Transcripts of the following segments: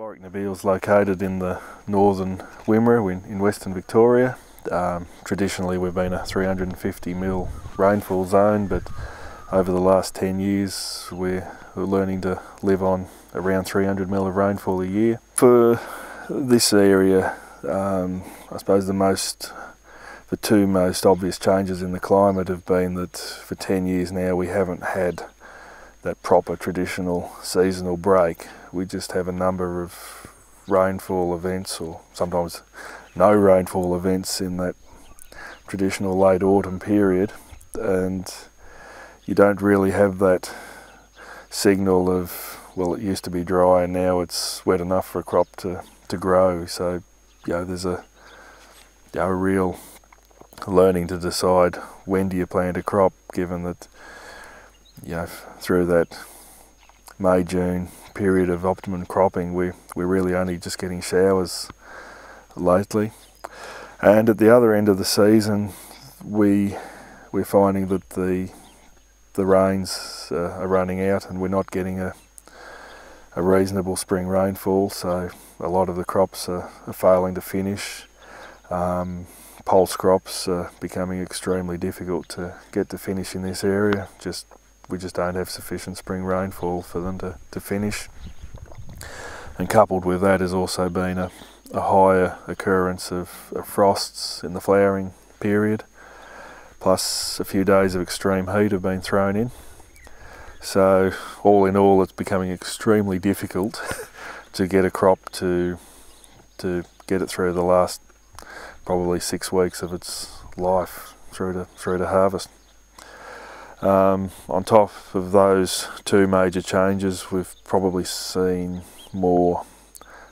Warwick is located in the northern Wimmera in Western Victoria. Traditionally we've been a 350mm rainfall zone, but over the last 10 years we're learning to live on around 300mm of rainfall a year. For this area, I suppose the two most obvious changes in the climate have been that for 10 years now we haven't had that proper traditional seasonal break. We just have a number of rainfall events, or sometimes no rainfall events, in that traditional late autumn period, and you don't really have that signal of, well, it used to be dry and now it's wet enough for a crop to grow. So there's a real learning to decide when do you plant a crop, given that through that May-June period of optimum cropping we're really only just getting showers lately. And at the other end of the season we're finding that the rains are running out and we're not getting a reasonable spring rainfall, so a lot of the crops are failing to finish. Pulse crops are becoming extremely difficult to get to finish in this area. We just don't have sufficient spring rainfall for them to finish. And coupled with that has also been a higher occurrence of frosts in the flowering period, plus a few days of extreme heat have been thrown in. So all in all, it's becoming extremely difficult to get a crop to get it through the last probably 6 weeks of its life through to harvest. On top of those two major changes, we've probably seen more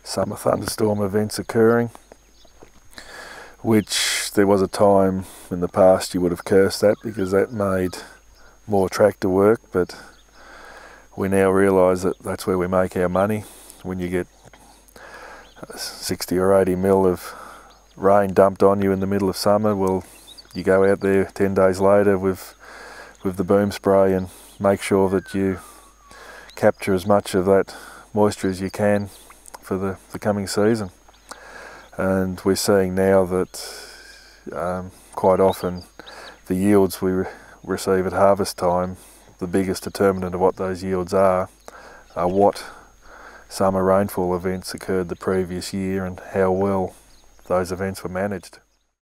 summer thunderstorm events occurring, which there was a time in the past you would have cursed that because that made more tractor work, but we now realise that that's where we make our money. When you get 60 or 80mm of rain dumped on you in the middle of summer, well, you go out there 10 days later with the boom spray and make sure that you capture as much of that moisture as you can for the coming season. And we're seeing now that quite often the yields we receive at harvest time, the biggest determinant of what those yields are what summer rainfall events occurred the previous year and how well those events were managed.